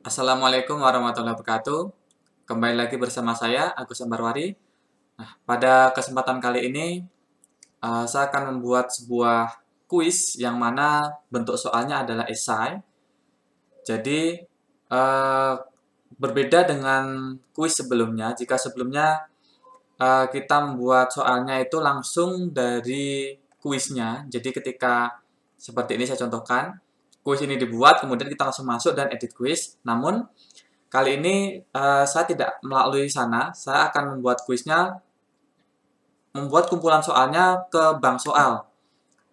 Assalamualaikum warahmatullahi wabarakatuh. Kembali lagi bersama saya, Agus Ambarwari. Nah, pada kesempatan kali ini, saya akan membuat sebuah kuis yang mana bentuk soalnya adalah esai. Jadi, eh, berbeda dengan kuis sebelumnya. Jika sebelumnya kita membuat soalnya itu langsung dari kuisnya. Jadi, ketika seperti ini saya contohkan, kuis ini dibuat, kemudian kita langsung masuk dan edit kuis. Namun, kali ini saya tidak melalui sana, saya akan membuat kuisnya, membuat kumpulan soalnya ke bank soal.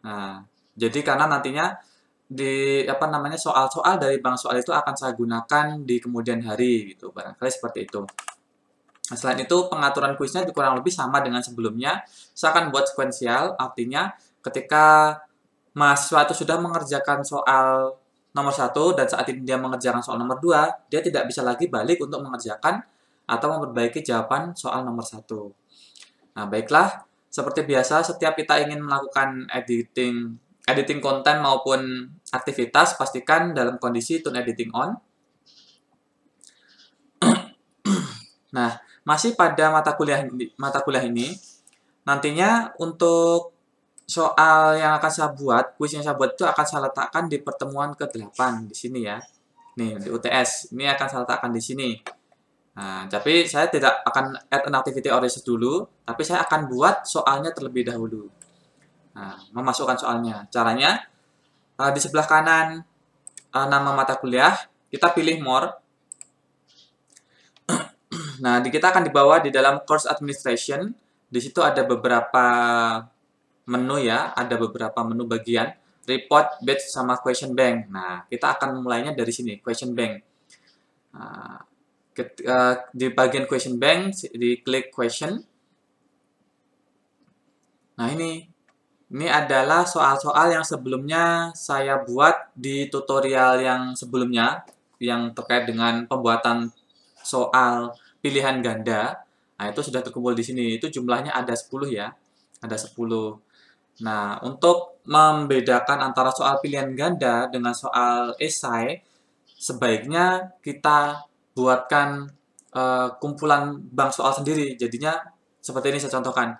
Nah, jadi karena nantinya di apa namanya soal-soal dari bank soal itu akan saya gunakan di kemudian hari gitu, barangkali seperti itu. Nah, selain itu pengaturan kuisnya kurang lebih sama dengan sebelumnya. Saya akan buat sekuensial, artinya ketika mahasiswa itu sudah mengerjakan soal nomor 1 dan saat ini dia mengerjakan soal nomor 2, dia tidak bisa lagi balik untuk mengerjakan atau memperbaiki jawaban soal nomor 1. Nah, baiklah, seperti biasa setiap kita ingin melakukan editing konten maupun aktivitas, pastikan dalam kondisi tune editing on. Nah, masih pada mata kuliah ini, nantinya untuk soal yang akan saya buat, kuis yang saya buat itu akan saya letakkan di pertemuan ke-8 di sini ya. Nih, di UTS. Ini akan saya letakkan di sini. Nah, tapi saya tidak akan add an activity or research dulu, tapi saya akan buat soalnya terlebih dahulu. Nah, memasukkan soalnya. Caranya, di sebelah kanan nama mata kuliah, kita pilih more. Nah, kita akan dibawa di dalam course administration. Di situ ada beberapa menu ya, ada beberapa menu bagian, report, batch, sama question bank. Nah, kita akan mulainya dari sini, question bank. Nah, di bagian question bank, diklik question. Nah, ini adalah soal-soal yang sebelumnya saya buat di tutorial yang sebelumnya, yang terkait dengan pembuatan soal pilihan ganda. Nah, itu sudah terkumpul di sini. Itu jumlahnya ada 10 ya. Ada 10. Nah, untuk membedakan antara soal pilihan ganda dengan soal esai, sebaiknya kita buatkan kumpulan bank soal sendiri. Jadinya seperti ini saya contohkan.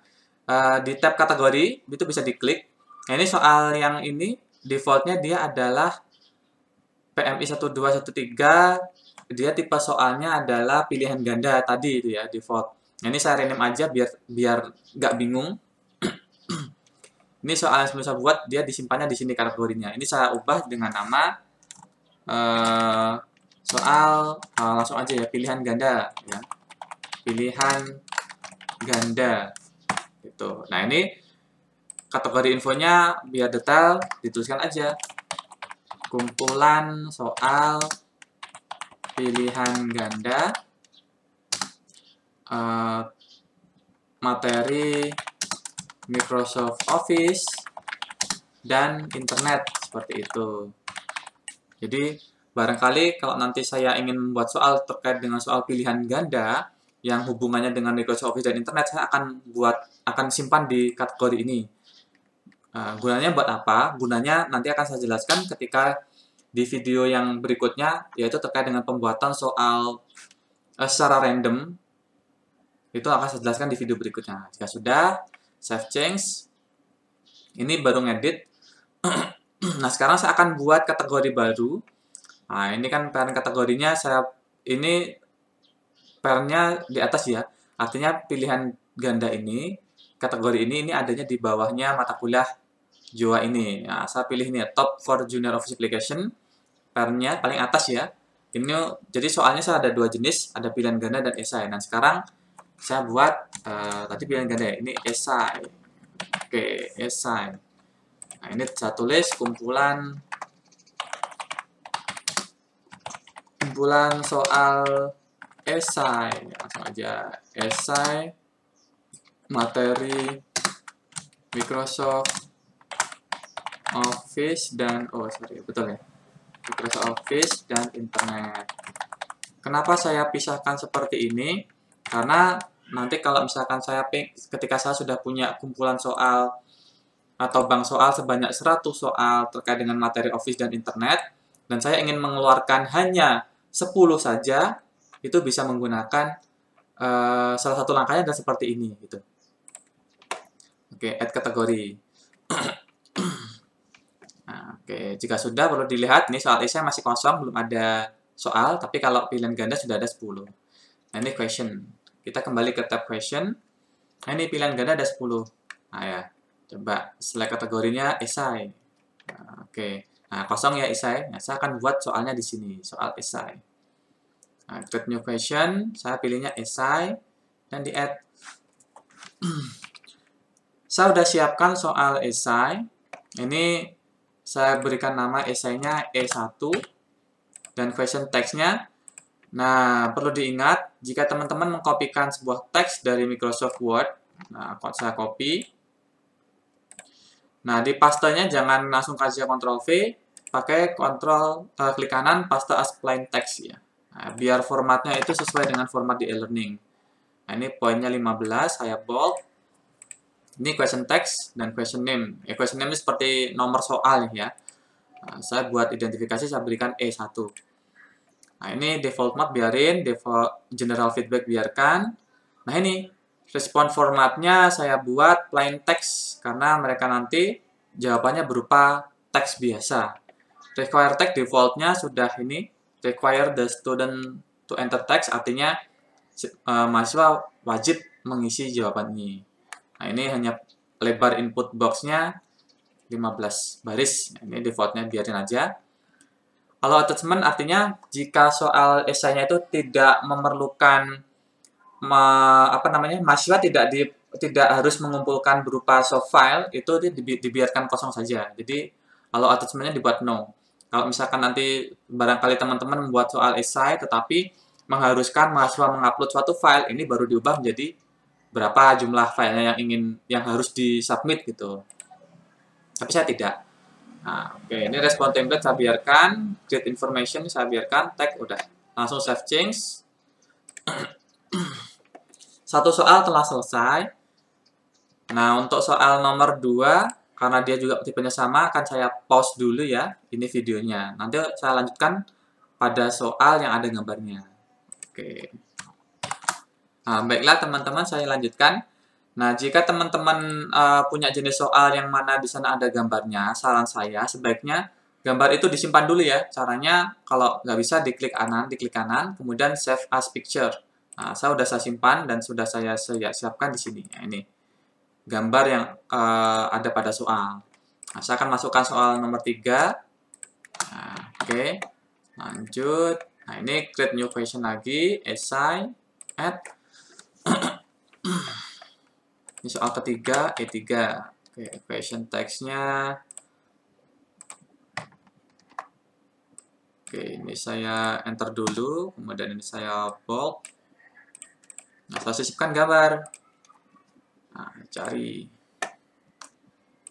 Di tab kategori itu bisa diklik. Nah, ini soal yang ini defaultnya dia adalah PMI 1213. Dia tipe soalnya adalah pilihan ganda tadi itu ya default. Nah, ini saya rename aja biar biar nggak bingung. Ini soal yang sebelum saya buat, dia disimpannya di sini kategorinya. Ini saya ubah dengan nama soal langsung aja ya, pilihan ganda ya. Pilihan ganda gitu. Nah, ini kategori infonya biar detail dituliskan aja. Kumpulan soal pilihan ganda materi Microsoft Office dan internet seperti itu. Jadi barangkali kalau nanti saya ingin membuat soal terkait dengan soal pilihan ganda yang hubungannya dengan Microsoft Office dan internet, saya akan simpan di kategori ini. Gunanya buat apa? Gunanya nanti akan saya jelaskan ketika di video yang berikutnya, yaitu terkait dengan pembuatan soal secara random. Itu akan saya jelaskan di video berikutnya. Jika sudah, save change. Ini baru ngedit. Nah, sekarang saya akan buat kategori baru. Nah, ini kan parent kategorinya ini parentnya di atas ya. Artinya pilihan ganda ini, kategori ini adanya di bawahnya mata kuliah JOA ini. Nah, saya pilih ini ya, Top for Junior Office Application. Parentnya paling atas ya. Ini jadi soalnya saya ada dua jenis, ada pilihan ganda dan esai. Nah, sekarang saya buat tadi pilihan ganda ya, ini esai. Oke, esai. Nah, ini saya tulis kumpulan soal esai, langsung aja esai materi Microsoft Office dan betul ya, Microsoft Office dan internet. Kenapa saya pisahkan seperti ini? Karena nanti kalau misalkan ketika saya sudah punya kumpulan soal atau bank soal sebanyak 100 soal terkait dengan materi Office dan internet, dan saya ingin mengeluarkan hanya 10 saja, itu bisa menggunakan salah satu langkahnya adalah seperti ini gitu. Oke, add kategori. Nah, oke, jika sudah perlu dilihat, ini soal esai masih kosong, belum ada soal, tapi kalau pilihan ganda sudah ada 10. Nah, ini question. Kita kembali ke tab question. Nah, ini pilihan ganda ada 10. Nah, ya. Coba select kategorinya esai. Nah, oke. Nah, kosong ya esai. Nah, saya akan buat soalnya di sini, soal esai. Nah, create new question, saya pilihnya esai dan di add. Saya sudah siapkan soal esai. Ini saya berikan nama esainya E1 dan question text-nya. Nah, perlu diingat jika teman-teman mengkopikan sebuah teks dari Microsoft Word. Nah, saya copy. Nah, di pastenya jangan langsung kasih Ctrl V, pakai klik kanan paste as plain text ya. Nah, biar formatnya itu sesuai dengan format di e-learning. Nah, ini poinnya 15, saya bold. Ini question text dan question name. Ya, question name ini seperti nomor soal ya. Nah, saya buat identifikasi, saya berikan E1. Nah, ini default mode biarin, default general feedback biarkan. Nah, ini respon formatnya saya buat plain text karena mereka nanti jawabannya berupa teks biasa. Require text defaultnya sudah ini, require the student to enter text, artinya mahasiswa wajib mengisi jawaban ini. Nah, ini hanya lebar input box-nya 15 baris. Nah, ini defaultnya biarin aja. Kalau attachment artinya jika soal esainya itu tidak memerlukan mahasiswa tidak harus mengumpulkan berupa soft file, itu dibiarkan kosong saja. Jadi kalau attachmentnya dibuat no. Kalau misalkan nanti barangkali teman-teman membuat soal esai tetapi mengharuskan mahasiswa mengupload suatu file, ini baru diubah menjadi berapa jumlah filenya yang harus disubmit gitu. Tapi saya tidak. Nah, oke, ini respon template saya biarkan, create information saya biarkan, tag udah. Langsung save change. Satu soal telah selesai. Nah, untuk soal nomor 2, karena dia juga tipenya sama, akan saya pause dulu ya, ini videonya. Nanti saya lanjutkan pada soal yang ada gambarnya. Oke. Nah, baiklah teman-teman, saya lanjutkan. Nah, jika teman-teman punya jenis soal yang mana di sana ada gambarnya, saran saya sebaiknya gambar itu disimpan dulu ya. Caranya kalau nggak bisa diklik kanan, kemudian save as picture. Nah, saya simpan dan sudah saya siapkan di sini. Nah, ini gambar yang ada pada soal. Nah, saya akan masukkan soal nomor 3. Nah, oke. Lanjut. Nah, ini create new question lagi, essay, add. Ini soal ketiga, E3. Oke, question text-nya. Oke, ini saya enter dulu, kemudian ini saya bold. Nah, saya sisipkan gambar. Nah, cari.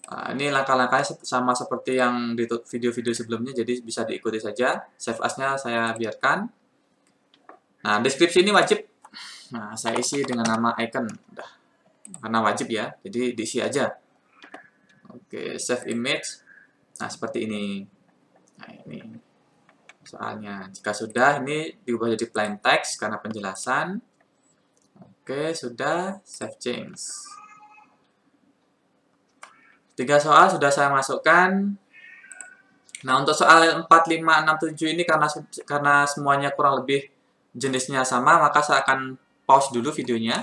Nah, ini langkah-langkahnya sama seperti yang di video-video sebelumnya, jadi bisa diikuti saja. Save as-nya saya biarkan. Nah, deskripsi ini wajib. Nah, saya isi dengan nama icon. Udah. Karena wajib ya, jadi diisi aja. Oke, save image. Nah, seperti ini. Nah, ini soalnya. Jika sudah, ini diubah jadi plain text karena penjelasan. Oke, sudah. Save change. 3 soal sudah saya masukkan. Nah, untuk soal 4, 5, 6, 7 ini karena semuanya kurang lebih jenisnya sama, maka saya akan pause dulu videonya.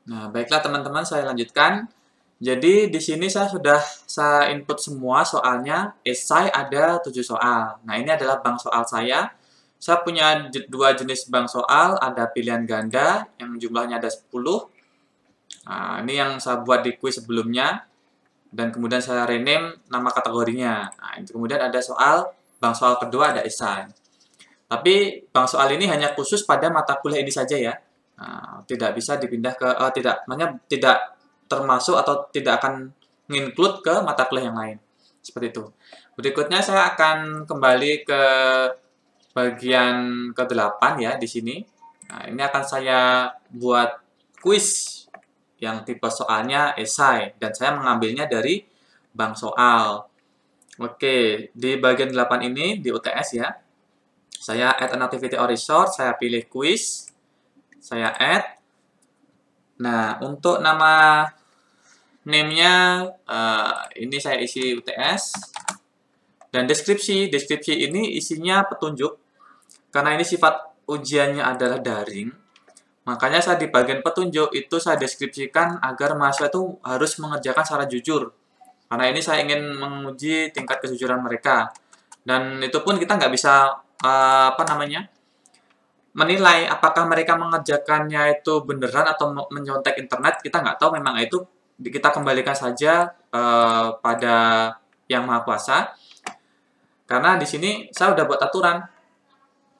Nah, baiklah teman-teman, saya lanjutkan. Jadi di sini saya input semua soalnya, esai ada 7 soal. Nah, ini adalah bank soal saya. Saya punya 2 jenis bank soal, ada pilihan ganda yang jumlahnya ada 10. Nah, ini yang saya buat di kuis sebelumnya. Dan kemudian saya rename nama kategorinya. Nah, itu kemudian ada bank soal kedua ada esai. Tapi bank soal ini hanya khusus pada mata kuliah ini saja ya. Nah, tidak bisa dipindah ke tidak termasuk atau tidak akan nginclude ke mata kuliah yang lain. Seperti itu. Berikutnya saya akan kembali ke bagian ke-8 ya di sini. Nah, ini akan saya buat kuis yang tipe soalnya esai dan saya mengambilnya dari bank soal. Oke, di bagian 8 ini di UTS ya. Saya add an activity or resource, saya pilih quiz, saya add. Nah, untuk nama name-nya ini saya isi UTS. Dan deskripsi ini isinya petunjuk. Karena ini sifat ujiannya adalah daring, makanya saya di bagian petunjuk itu saya deskripsikan agar mahasiswa itu harus mengerjakan secara jujur. Karena ini saya ingin menguji tingkat kejujuran mereka. Dan itu pun kita nggak bisa menilai apakah mereka mengerjakannya itu beneran atau menyontek internet. Kita nggak tahu, memang itu kita kembalikan saja pada yang maha kuasa. Karena di sini saya udah buat aturan.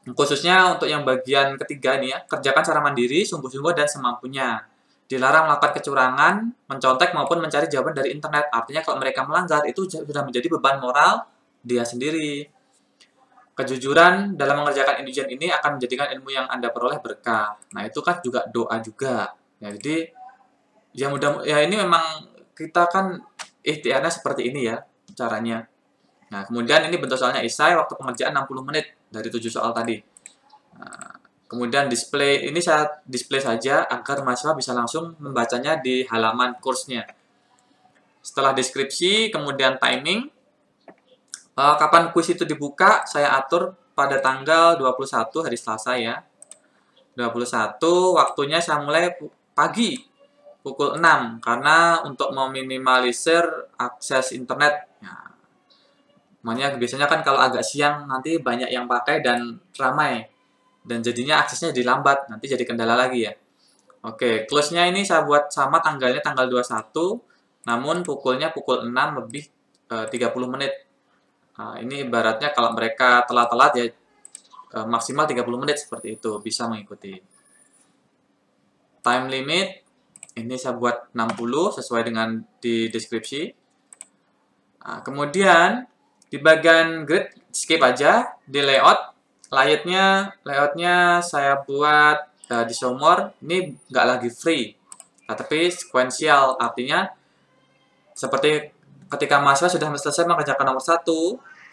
Khususnya untuk yang bagian ketiga ini ya, kerjakan secara mandiri, sungguh-sungguh, dan semampunya. Dilarang melakukan kecurangan, mencontek, maupun mencari jawaban dari internet. Artinya kalau mereka melanggar, itu sudah menjadi beban moral dia sendiri. Kejujuran dalam mengerjakan ujian ini akan menjadikan ilmu yang Anda peroleh berkah. Nah, itu kan juga doa juga. Ya, jadi, ya ini memang kita kan ikhtiarnya seperti ini ya, caranya. Nah, kemudian ini bentuk soalnya esai, waktu pengerjaan 60 menit dari 7 soal tadi. Nah, kemudian display, ini saya display saja agar mahasiswa bisa langsung membacanya di halaman kursnya. Setelah deskripsi, kemudian timing. Kapan kuis itu dibuka, saya atur pada tanggal 21 hari Selasa ya. 21, waktunya saya mulai pagi, pukul 6. Karena untuk meminimalisir akses internet. Nah, makanya biasanya kan kalau agak siang nanti banyak yang pakai dan ramai. Dan jadinya aksesnya jadi lambat, nanti jadi kendala lagi ya. Oke, close-nya ini saya buat sama tanggalnya tanggal 21, namun pukul 6 lebih 30 menit. Nah, ini ibaratnya kalau mereka telat-telat ya maksimal 30 menit seperti itu, bisa mengikuti. Time limit, ini saya buat 60 sesuai dengan di deskripsi. Nah, kemudian di bagian grid skip aja, di layoutnya saya buat di Somor, ini nggak lagi free, tapi sequential, artinya seperti ketika mahasiswa sudah selesai mengerjakan nomor 1,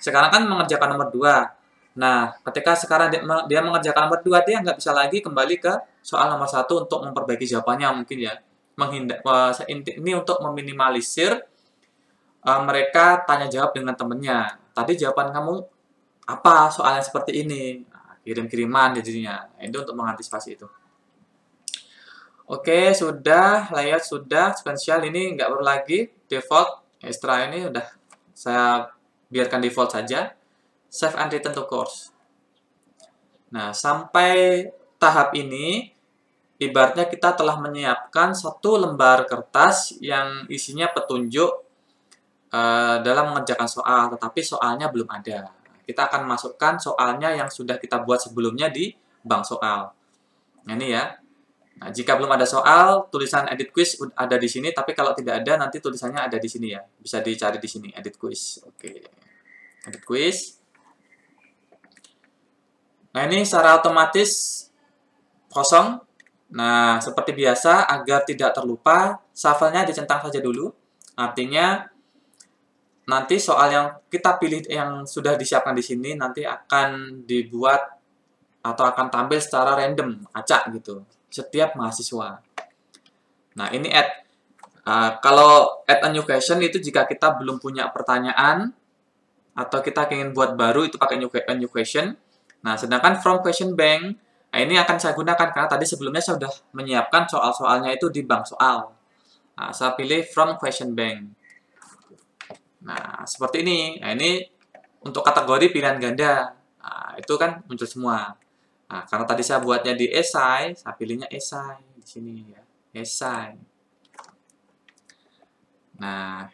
sekarang kan mengerjakan nomor 2. Nah, ketika sekarang dia mengerjakan nomor 2, dia nggak bisa lagi kembali ke soal nomor 1 untuk memperbaiki jawabannya mungkin ya. Ini untuk meminimalisir mereka tanya jawab dengan temennya. Tadi jawaban kamu apa soalnya seperti ini? Nah, kirim-kiriman jadinya. Nah, itu untuk mengantisipasi itu. Oke, sudah, layout sudah, sequential ini nggak perlu lagi, default, extra ini udah saya biarkan default saja, save and return to course. Nah, sampai tahap ini, ibaratnya kita telah menyiapkan satu lembar kertas yang isinya petunjuk dalam mengerjakan soal, tetapi soalnya belum ada. Kita akan masukkan soalnya yang sudah kita buat sebelumnya di bank soal. Nah, ini ya. Nah, jika belum ada soal, tulisan edit quiz ada di sini, tapi kalau tidak ada, nanti tulisannya ada di sini ya. Bisa dicari di sini, edit quiz. Oke, edit quiz. Nah, ini secara otomatis kosong. Nah, seperti biasa, agar tidak terlupa, shuffle-nya dicentang saja dulu. Artinya, nanti soal yang kita pilih yang sudah disiapkan di sini, nanti akan dibuat atau akan tampil secara random, acak gitu, setiap mahasiswa. Nah, ini add. Kalau add a new question itu jika kita belum punya pertanyaan atau kita ingin buat baru, itu pakai new question. Nah, sedangkan from question bank, nah ini akan saya gunakan karena tadi sebelumnya saya sudah menyiapkan soal-soalnya itu di bank soal. Nah, saya pilih from question bank. Nah, seperti ini. Nah, ini untuk kategori pilihan ganda. Nah, itu kan muncul semua. Nah, karena tadi saya buatnya di esai, saya pilihnya esai di sini ya. Esai. Nah,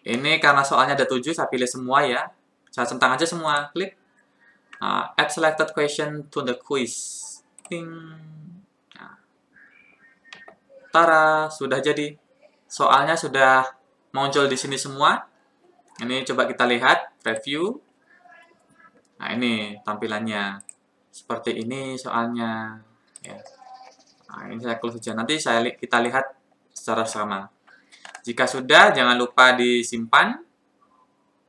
ini karena soalnya ada 7, saya pilih semua ya. Saya centang aja semua, klik. Add selected question to the quiz. Ting. Nah, tara, sudah jadi. Soalnya sudah muncul di sini semua. Ini coba kita lihat, review. Nah, ini tampilannya. Seperti ini soalnya. Ya. Nah, ini saya close saja. Nanti kita lihat secara sama. Jika sudah, jangan lupa disimpan,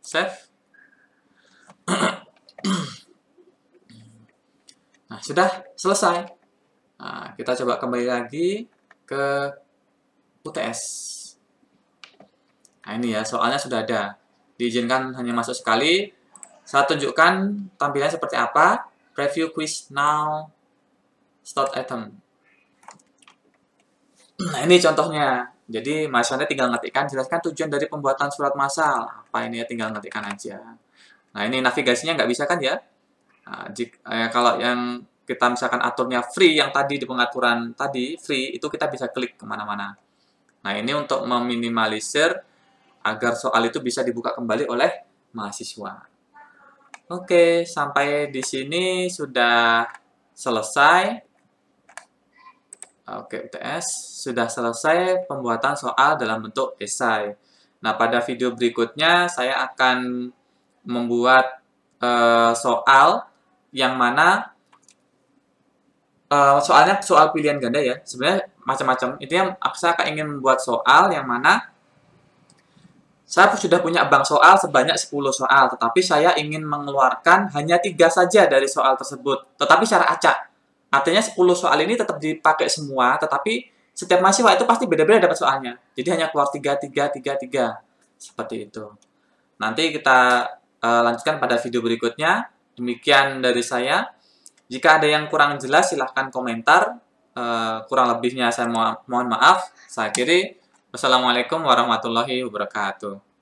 save. Nah, sudah selesai. Nah, kita coba kembali lagi ke UTS. Nah, ini ya, soalnya sudah ada. Diizinkan hanya masuk sekali. Saya tunjukkan tampilannya seperti apa. Preview quiz now. Start item. Nah, ini contohnya. Jadi, mahasiswanya tinggal ngetikkan, jelaskan tujuan dari pembuatan surat massal. Apa ini ya, tinggal ngetikkan aja. Nah, ini navigasinya nggak bisa kan ya? Nah, kalau yang kita misalkan aturnya free, yang tadi di pengaturan tadi, free, itu kita bisa klik kemana-mana. Nah, ini untuk meminimalisir agar soal itu bisa dibuka kembali oleh mahasiswa. Oke, sampai di sini sudah selesai. Oke, UTS sudah selesai pembuatan soal dalam bentuk esai. Nah, pada video berikutnya saya akan membuat soal yang mana soalnya soal pilihan ganda ya. Sebenarnya macam-macam. Intinya saya akan ingin membuat soal yang mana saya sudah punya bank soal sebanyak 10 soal, tetapi saya ingin mengeluarkan hanya 3 saja dari soal tersebut, tetapi secara acak. Artinya 10 soal ini tetap dipakai semua, tetapi setiap mahasiswa itu pasti beda-beda dapat soalnya. Jadi hanya keluar 3, 3, 3, 3. Seperti itu. Nanti kita lanjutkan pada video berikutnya. Demikian dari saya. Jika ada yang kurang jelas, silahkan komentar. Kurang lebihnya saya mohon maaf. Saya akhiri. Wassalamualaikum warahmatullahi wabarakatuh.